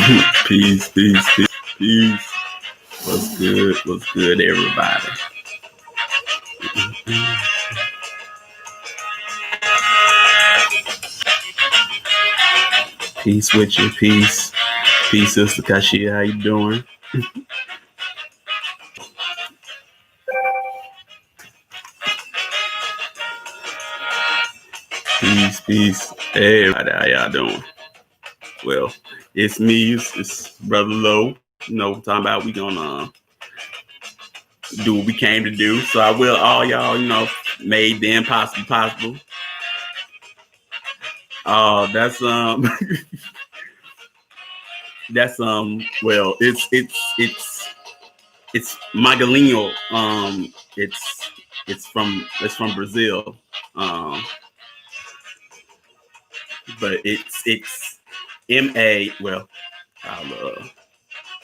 Peace, peace, peace, peace. What's good? What's good, everybody? Peace with you, peace. Peace, Sister Kashia. How you doing? Peace, peace. Hey, everybody, how y'all doing? Well, it's me. It's Brother Leaux. You know, talking about we gonna do what we came to do. So I will all y'all, made the impossible possible. That's that's well, it's Magalinho. It's from Brazil. Um, but it's MA. Well,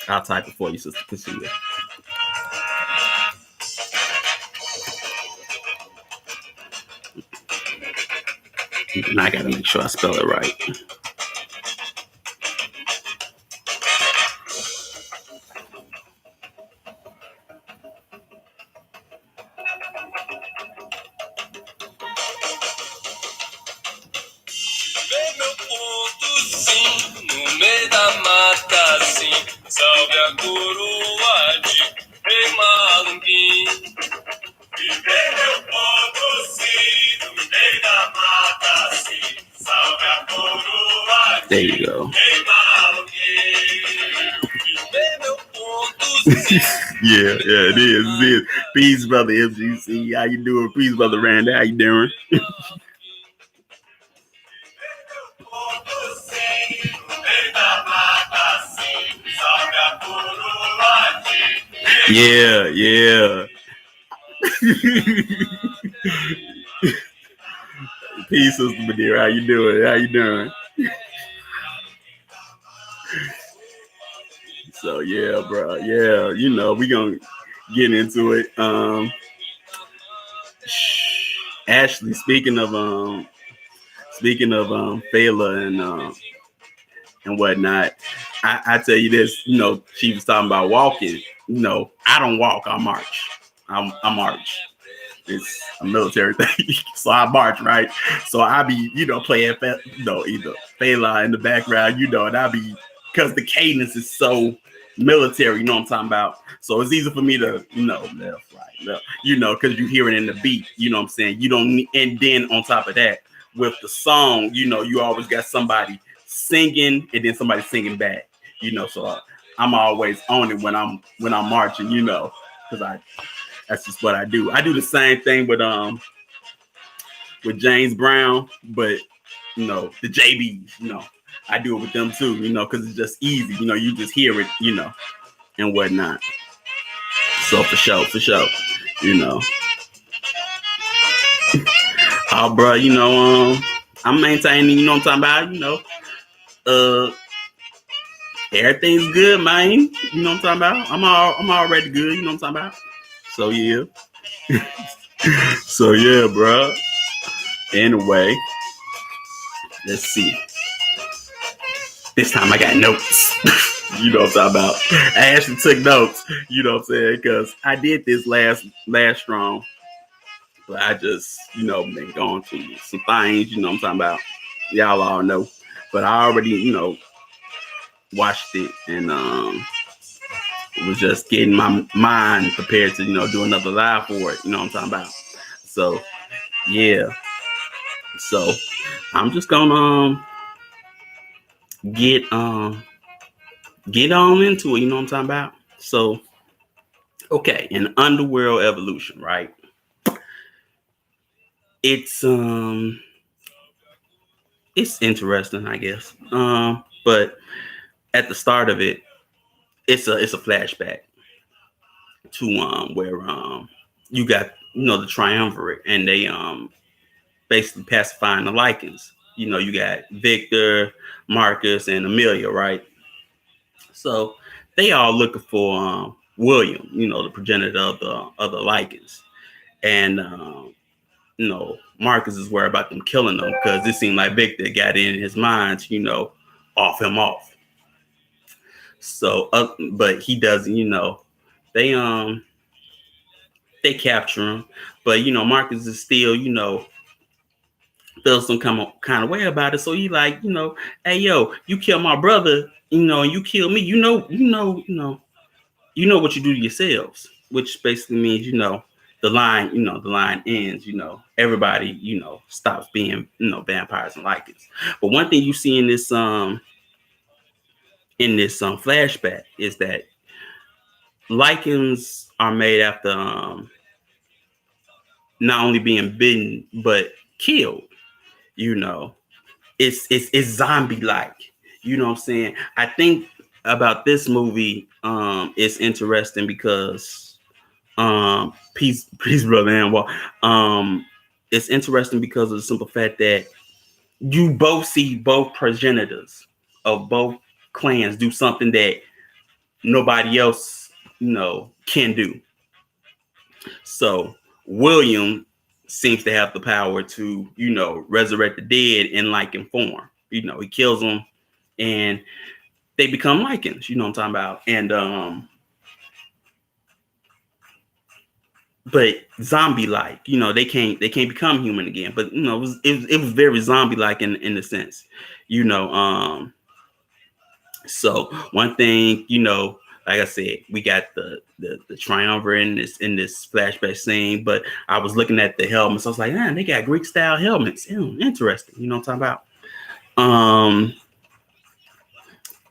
I'll type it for you, Sister Priscilla. And I gotta make sure I spell it right. Salve a coroa de Rei Malunguim. Viver meu ponto, sim, no meio da mata, sim. Salve a coroa de There you go. Rei Malunguim. Viver meu ponto, sim. Yeah, it is. Peace, Brother FGC. How you doing? Peace, Brother Randy. How you doing? Yeah. Peace, Sister Madeira. How you doing? So yeah, bro. Yeah, we gonna get into it. Ashley, speaking of Fela and whatnot, I tell you this, she was talking about walking. I don't walk, I march. I march. It's a military thing. So I march, right? So I be, playing either Fela in the background, and I be, because the cadence is so military, you know what I'm talking about? So it's easy for me to, left, right, left, because you hear it in the beat, you know what I'm saying? You don't need, and then on top of that, with the song, you always got somebody singing and then somebody singing back, so I'm always on it when I'm marching, because that's just what I do. I do the same thing with James Brown, but the JBs, I do it with them too, because it's just easy, you just hear it, and whatnot. So for sure, oh, bro, I'm maintaining, what I'm talking about, everything's good, man. You know what I'm talking about? I'm already good, you know what I'm talking about? So yeah. So yeah, bro. Anyway, let's see. This time I got notes. You know what I'm talking about? I actually took notes, you know what I'm saying? Because I did this last strong. But I just, been going through some things, you know what I'm talking about? Y'all all know. But I already, watched it and was just getting my mind prepared to, do another live for it, you know what I'm talking about? So yeah. So I'm just gonna get on into it, you know what I'm talking about? So okay, in Underworld Evolution, right? It's interesting, I guess. But at the start of it, it's a flashback to where you got the triumvirate and they basically pacifying the Lycans. You got Victor, Marcus, and Amelia, right? So they all looking for William, the progenitor of the Lycans, and Marcus is worried about them killing them because it seemed like Victor got in his mind to off him off. So, but he doesn't. They they capture him, but Marcus is still feels some kind of way about it. So he like hey yo, you kill my brother, and you kill me. You know what you do to yourselves, which basically means the line ends. Everybody stops being vampires and lycans. But one thing you see in this flashback is that lycans are made after not only being bitten but killed. You know, it's zombie like. You know what I'm saying? I think about this movie, it's interesting because peace brother Anwar. It's interesting because of the simple fact that you both see both progenitors of both clans do something that nobody else can do. So William seems to have the power to resurrect the dead in lichen form. He kills them and they become lichens. You know what I'm talking about? And but zombie like, they can't become human again. But it was very zombie like in the sense, you know. So one thing, like I said, we got the triumvirate in this flashback scene. But I was looking at the helmets. I was like, man, they got Greek style helmets. Interesting. You know what I'm talking about?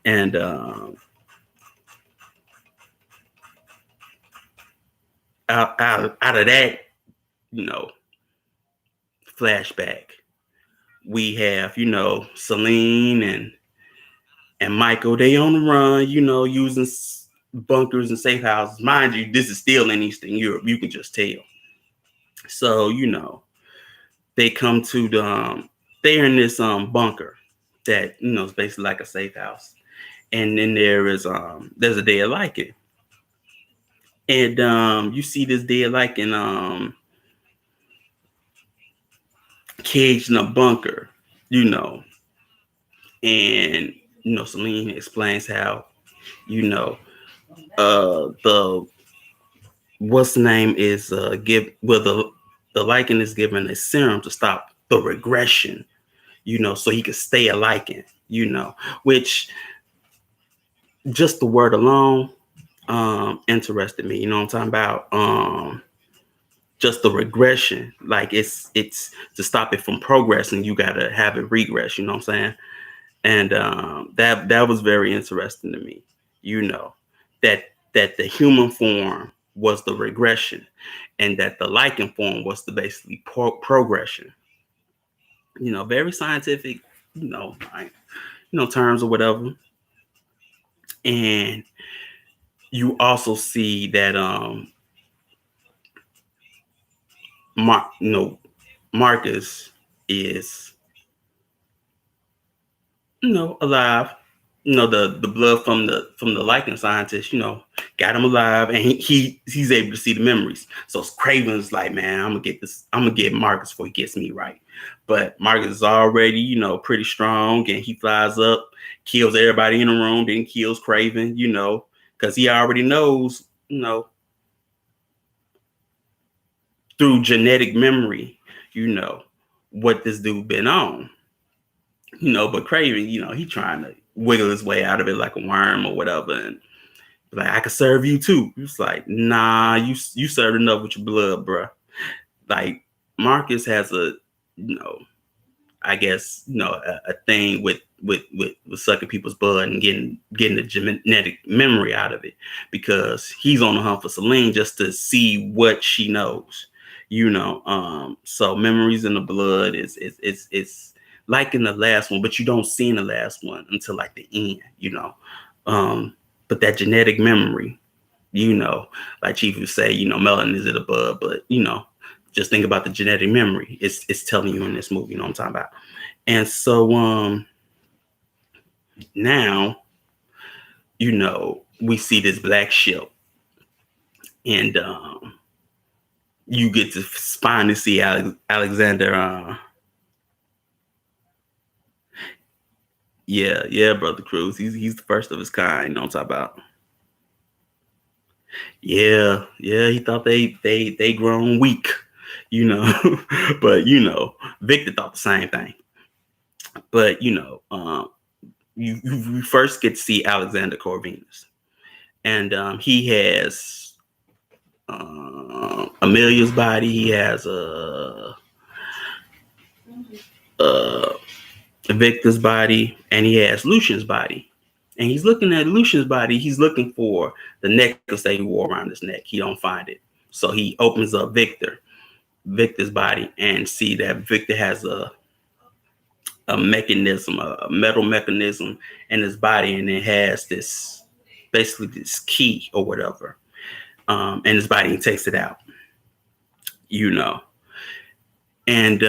And out of that, you know, flashback, we have Celine and Michael. They on the run, using bunkers and safe houses. Mind you, this is still in Eastern Europe. You can just tell. So they come to they're in this bunker that is basically like a safe house, and then there's a dead lichen, and you see this dead lichen caged in a bunker, and Celine explains how the what's the name is the lichen is given a serum to stop the regression, so he could stay a lichen, which just the word alone interested me. You know what I'm talking about? Just the regression, like it's to stop it from progressing, you gotta have it regress. You know what I'm saying? And that was very interesting to me. You know that the human form was the regression, and that the lichen form was the basically progression. Very scientific. Like, terms or whatever. And you also see that Marcus is alive. The blood from the lichen scientist, got him alive, and he's able to see the memories. So Craven's like, man, I'm gonna get Marcus before he gets me right. But Marcus is already, pretty strong, and he flies up, kills everybody in the room, then kills Craven, because he already knows, through genetic memory, what this dude been on. But Craven, he trying to wiggle his way out of it like a worm or whatever, and like, I could serve you too. It's like, nah, you served enough with your blood, bro. Like, Marcus has I guess, a thing with sucking people's blood and getting the genetic memory out of it, because he's on the hunt for Celine just to see what she knows, so memories in the blood is like in the last one, but you don't see in the last one until like the end, but that genetic memory, like Chief would say, melanin is in the blood, but just think about the genetic memory. It's telling you in this movie, you know what I'm talking about. And so now, we see this black ship, and you get to finally see Alexander Yeah, Brother Cruz. He's the first of his kind. You know what I'm talking about? Yeah. He thought they grown weak, you know. But Victor thought the same thing. But you first get to see Alexander Corvinus, and he has Amelia's body. He has uh, Victor's body, and he has Lucian's body. And he's looking at Lucian's body. He's looking for the necklace that he wore around his neck. He don't find it, so he opens up Victor's body, and see that Victor has a mechanism, a metal mechanism in his body, and it has this basically this key or whatever in his body. He takes it out, you know, and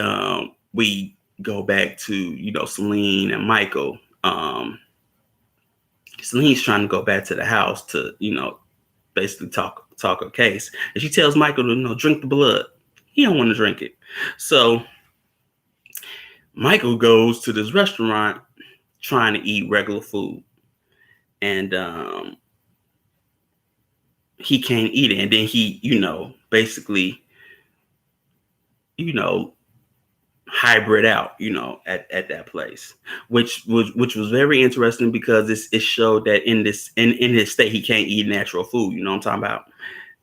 we go back to Celine and Michael. Celine's trying to go back to the house to basically talk a case, and she tells Michael to drink the blood. He don't want to drink it, so Michael goes to this restaurant trying to eat regular food, and he can't eat it, and then he basically hybrid out at that place, which was very interesting, because it showed that in his state he can't eat natural food, you know what I'm talking about.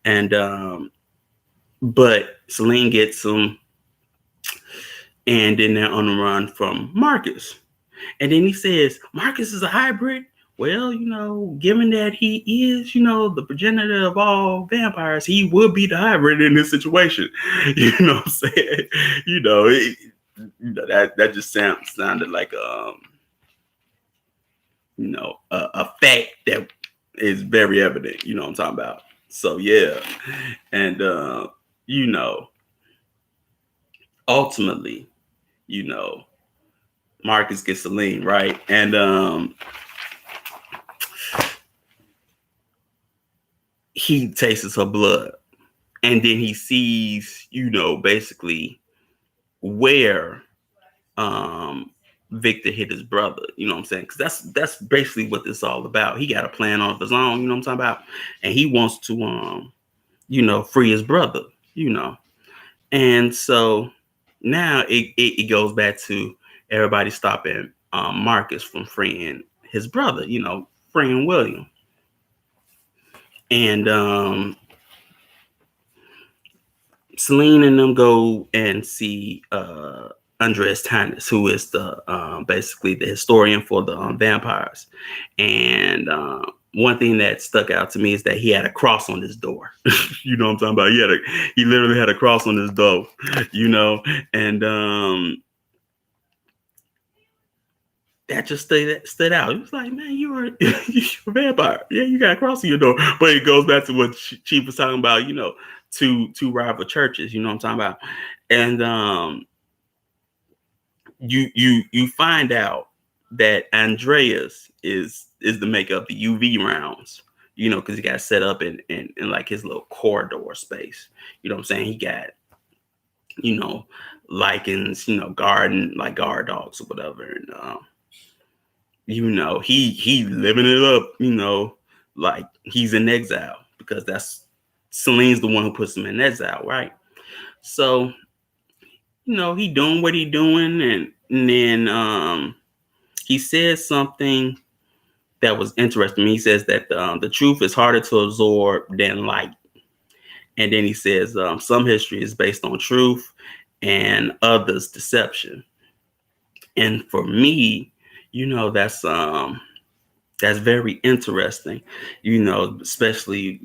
And but Celine gets him, and then they're on the run from Marcus. And then he says, Marcus is a hybrid. Well, given that he is, the progenitor of all vampires, he would be the hybrid in this situation. You know what I'm saying? That just sounded like a fact that is very evident. You know what I'm talking about? So yeah, and ultimately, Marcus gets Celine, right? And he tastes her blood, and then he sees, basically where Victor hit his brother. You know what I'm saying? Because that's basically what this is all about. He got a plan of his own. You know what I'm talking about? And he wants to free his brother. And so now it goes back to everybody stopping Marcus from freeing his brother. Freeing William. And Celine and them go and see Andreas Tanis, who is the basically the historian for the vampires. And one thing that stuck out to me is that he had a cross on his door. You know what I'm talking about? He literally had a cross on his door. And that just stood out. It was like, man, you're a vampire. Yeah, you got a cross on your door. But it goes back to what Chief was talking about. Two rival churches. You know what I'm talking about? And you find out that Andreas is the maker of the UV rounds. Because he got set up in like his little corridor space. You know what I'm saying? He got lichens, like guard dogs or whatever, and he living it up, like he's in exile, because that's Celine's the one who puts him in exile, right? So, he doing what he doing, and then he says something that was interesting. He says that the truth is harder to absorb than light. And then he says some history is based on truth and others deception. And for me, that's very interesting, especially,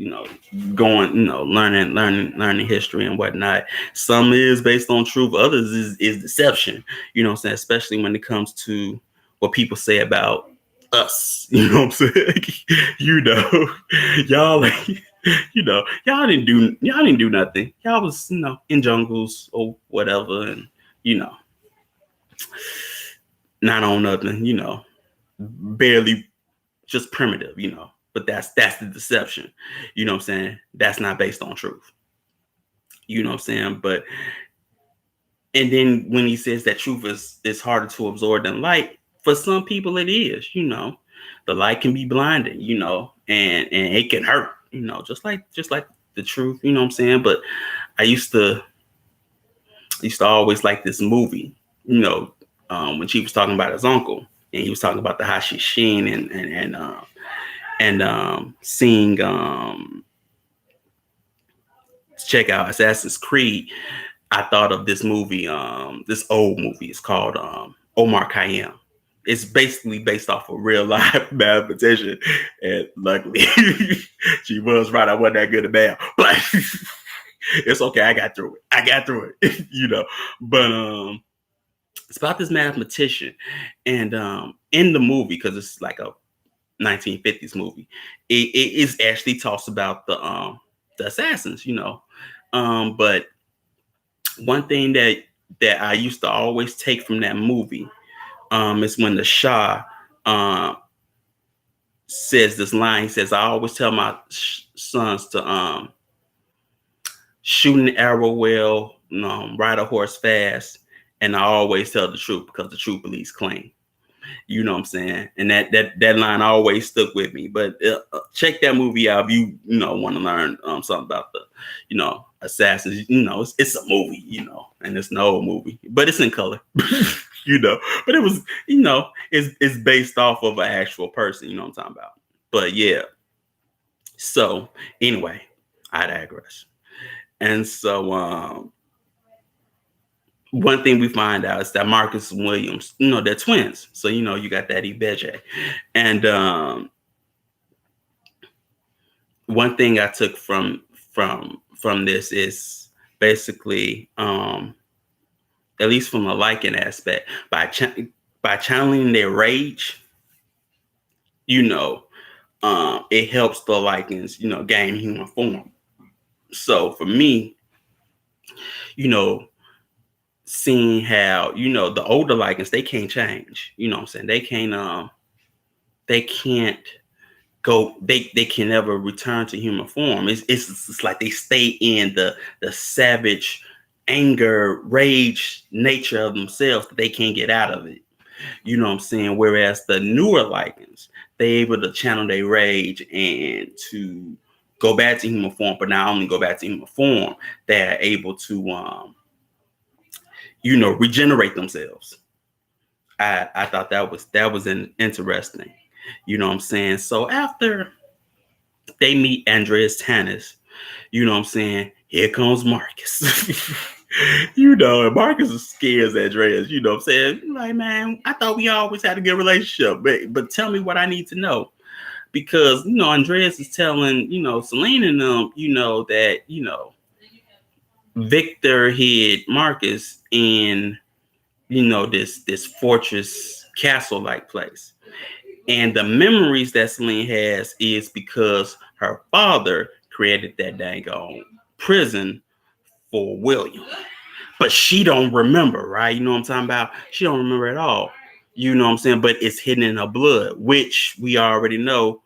going, learning history and whatnot. Some is based on truth, others is deception, what I'm saying, especially when it comes to what people say about us, you know what I'm saying? Y'all like, y'all didn't do nothing. Y'all was, in jungles or whatever, and, not on nothing, barely, just primitive, but that's the deception. You know what I'm saying? That's not based on truth. You know what I'm saying? And then when he says that truth is harder to absorb than light, for some people it is, the light can be blinding, and it can hurt, just like the truth, you know what I'm saying? But I used to always like this movie, when she was talking about his uncle, and he was talking about the Hashishin and seeing check out Assassin's Creed. I thought of this movie, this old movie. It's called Omar Khayyam. It's basically based off a real life mathematician, and luckily she was right. I wasn't that good at math, but it's okay. I got through it. But it's about this mathematician, and in the movie, because it's like a 1950s movie, it is actually talks about the assassins, but one thing that I used to always take from that movie is when the Shah says this line. He says, "I always tell my sons to shoot an arrow well, ride a horse fast, and I always tell the truth because the truth believes clean." You know what I'm saying? And that line always stuck with me. But check that movie out if you want to learn something about the assassins. It's a movie, and it's an old movie, but it's in color. But it was, it's based off of an actual person. You know what I'm talking about? But yeah. So anyway, I digress. And so one thing we find out is that Marcus and Williams, they're twins. So, you got that Ibeje. And one thing I took from this is basically, at least from a liking aspect, by channeling their rage, it helps the lichens, gain human form. So for me, seeing how the older lichens, they can't change, what I'm saying, they can't go, they can never return to human form. It's like they stay in the savage anger, rage nature of themselves, that they can't get out of it, what I'm saying. Whereas the newer lichens, they able to channel their rage and to go back to human form. But not only go back to human form, they're able to regenerate themselves. I thought that was an interesting, what I'm saying. So after they meet Andreas Tanis, what I'm saying, here comes Marcus. And Marcus scares Andreas, what I'm saying. Like, man, I thought we always had a good relationship, but tell me what I need to know. Because, Andreas is telling, Selene and them, that, Victor hid Marcus in, this fortress castle like place. And the memories that Selene has is because her father created that dang prison for William. But she don't remember, right? You know what I'm talking about? She don't remember at all. You know what I'm saying? But it's hidden in her blood, which we already know,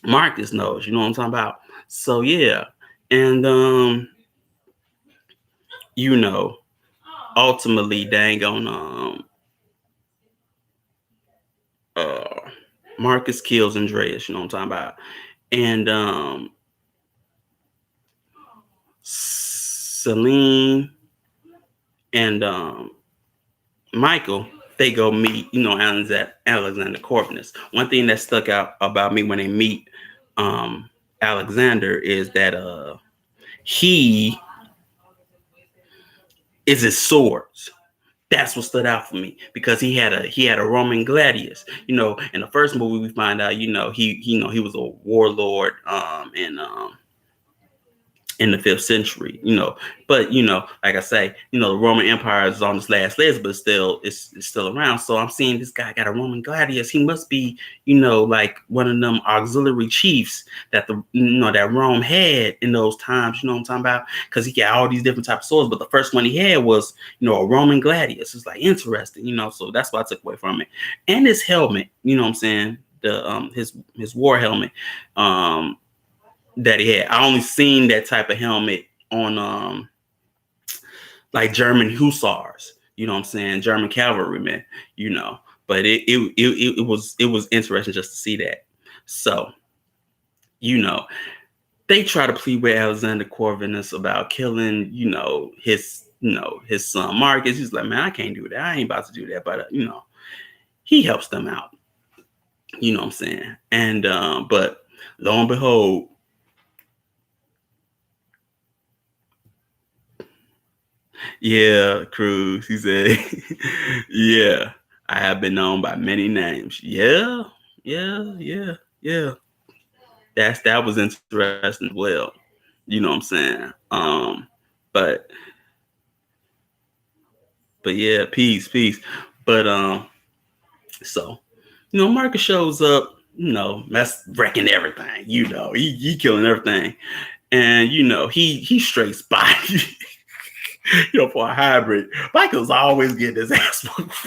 Marcus knows, you know what I'm talking about? So yeah. And ultimately dang on Marcus kills Andreas, you know what I'm talking about? And Selene and Michael, they go meet, Alexander Corvinus. One thing that stuck out about me when they meet Alexander is that he is his swords. That's what stood out for me, because he had a Roman gladius. In the first movie we find out, he was a warlord in the 5th century, but like I say, the Roman Empire is on its last legs, but it's still around. So I'm seeing this guy got a Roman gladius. He must be, like one of them auxiliary chiefs that that Rome had in those times. You know what I'm talking about? Because he got all these different types of swords, but the first one he had was, a Roman gladius. It's like interesting, so that's what I took away from it. And his helmet, what I'm saying, the his war helmet, that he had. I only seen that type of helmet on like German hussars, you know what I'm saying, German cavalrymen, you know. But it was interesting just to see that. So, you know, they try to plead with Alexander Corvinus about killing, his son Marcus. He's like, man, I can't do that. I ain't about to do that. But he helps them out. You know what I'm saying? And but lo and behold, yeah, Cruz. He said, yeah, I have been known by many names. Yeah, yeah, yeah, yeah. That was interesting as well. You know what I'm saying? But yeah, peace. But so Marcus shows up, that's wrecking everything. He killing everything, and he straight spy. For a hybrid, Michael's always getting his ass whooped,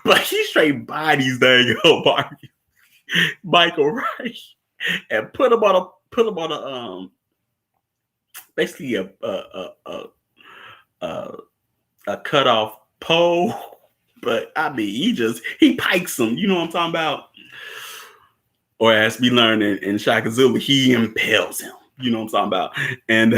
but he straight bodies dang Michael, right, and put him on basically a cut off pole. But I mean, he pikes him. You know what I'm talking about? Or as we learned in Shaka Zulu, he impales him. You know what I'm talking about? And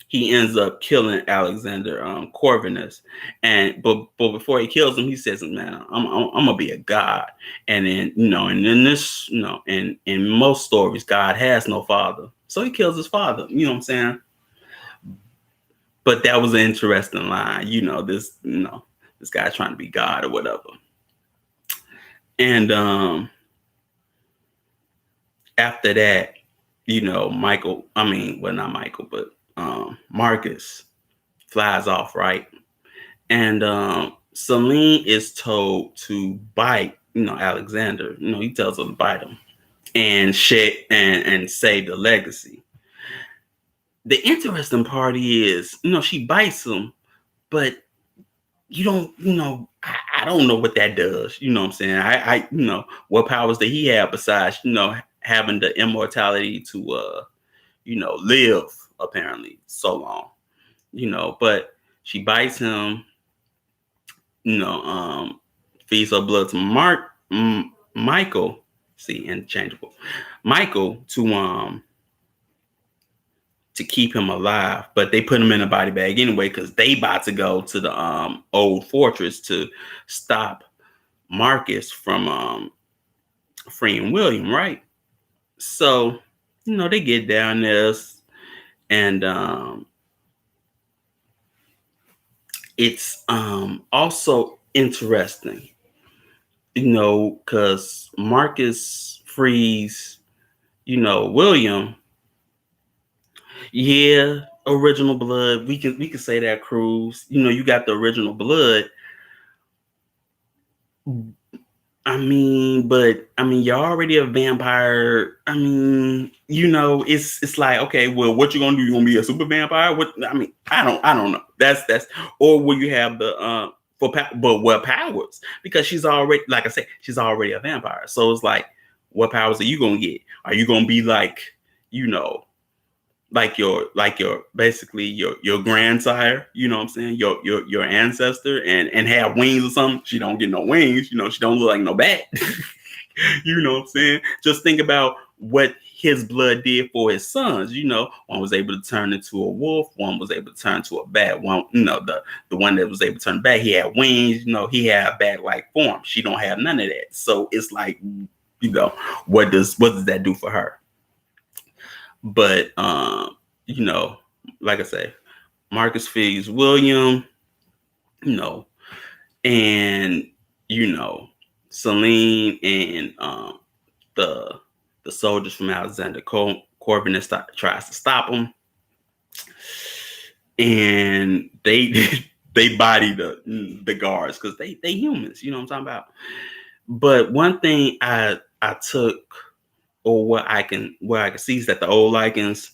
he ends up killing Alexander Corvinus. But before he kills him, he says, "Man, I'm gonna be a god." And then and in this, in most stories, God has no father, so he kills his father. You know what I'm saying? But that was an interesting line. This guy trying to be God or whatever. And after that, Michael, not Michael, but Marcus flies off, right? And Celine is told to bite, Alexander. He tells her to bite him and and save the legacy. The interesting part is, she bites him, but I don't know what that does. You know what I'm saying? I what powers that he have besides, having the immortality to, live apparently so long, but she bites him, feeds her blood to Michael, see, interchangeable, Michael to keep him alive, but they put him in a body bag anyway because they about to go to the old fortress to stop Marcus from freeing William, right? So, they get down there, and it's also interesting, because Marcus frees, William. Yeah, original blood. We can say that, Cruz. You got the original blood. You're already a vampire. It's like, okay, well, what you gonna do? You gonna be a super vampire? I don't know. That's or will you have the but what powers? Because she's already, like I said, she's already a vampire. So it's like, what powers are you gonna get? Are you gonna be like, like your basically your grandsire, you know what I'm saying, your ancestor, and have wings or something? She don't get no wings, she don't look like no bat. You know what I'm saying? Just think about what his blood did for his sons. One was able to turn into a wolf, one was able to turn to a bat. One, the one that was able to turn back, he had wings, he had bat-like form. She don't have none of that. So it's like, what does that do for her? But like I say, Marcus feeds William, and Celine and the soldiers from Alexander Corvinus tries to stop him, and they body the guards because they humans, you know what I'm talking about. But one thing I took, or where I can see, is that the old Lycans,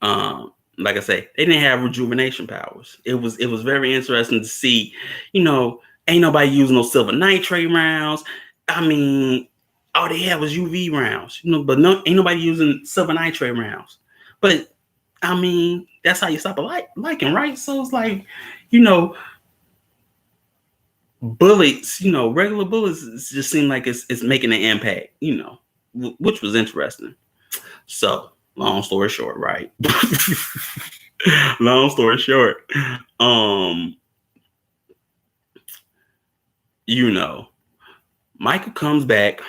like I say, they didn't have rejuvenation powers. It was very interesting to see, ain't nobody using no silver nitrate rounds. All they had was UV rounds, but ain't nobody using silver nitrate rounds. But I mean, that's how you stop a liking, right? So it's like, you know, bullets, regular bullets just seem like it's making an impact, which was interesting. So, long story short, right? Long story short, um, you know, Michael comes back,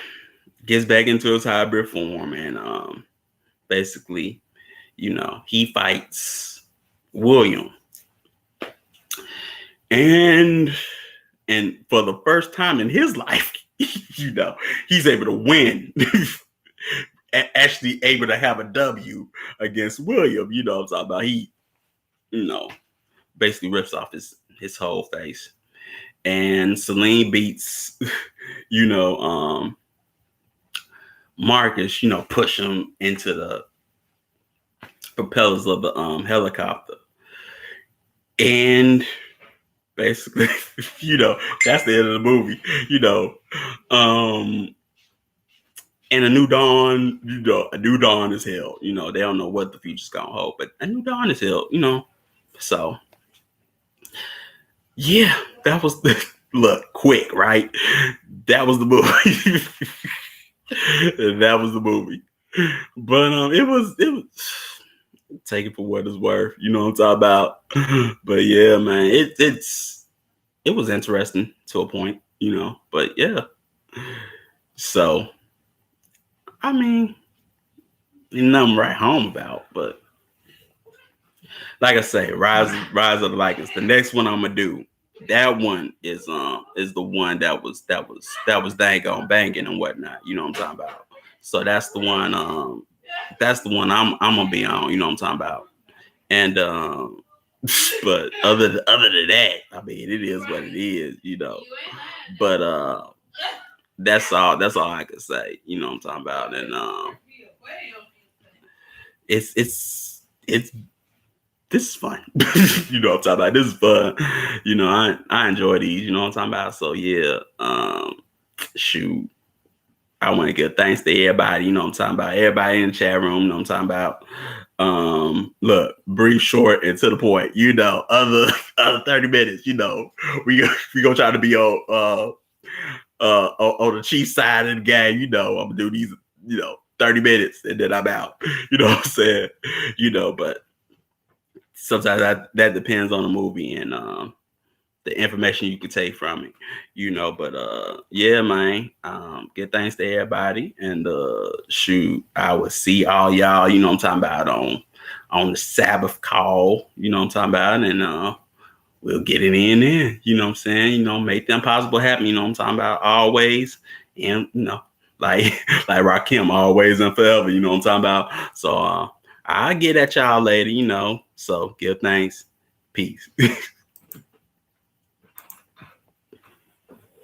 gets back into his hybrid form, and basically, he fights William, and for the first time in his life, he's able to win. Actually able to have a W against William. You know what I'm talking about? He, basically rips off his whole face. And Celine beats, you know, um, Marcus, push him into the propellers of the helicopter. And basically, that's the end of the movie. Um, and a new dawn, a new dawn is held. They don't know what the future's gonna hold, but a new dawn is held, So yeah, that was the look quick, right? That was the movie. That was the movie. But it was take it for what it's worth. You know what I'm talking about? But yeah, man, it was interesting to a point, But yeah. So I mean, nothing right home about, but like I say, Rise of the Vikings. The next one I'm gonna do. That one is the one that was dang on banging and whatnot. You know what I'm talking about. So that's the one I'm gonna be on. You know what I'm talking about. And but other than that, I mean, it is what it is. But that's all I can say. You know what I'm talking about. And it's this is fun. You know what I'm talking about. This is fun. I enjoy these. You know what I'm talking about. So yeah, shoot. I want to give thanks to everybody. You know what I'm talking about. Everybody in the chat room. You know what I'm talking about. Look, brief, short, and to the point. Other 30 minutes. We gonna try to be on the Chiefs side of the game. I'm gonna do these. 30 minutes and then I'm out. You know what I'm saying. But sometimes that depends on the movie and the information you can take from it, but yeah, man, get thanks to everybody and shoot, I will see all y'all, I'm talking about on the Sabbath call, I'm talking about, and we'll get it in there, what I'm saying, make the impossible happen, I'm talking about always, and like like Rakim, always and forever, what I'm talking about. So I'll get at y'all later, so give thanks. Peace.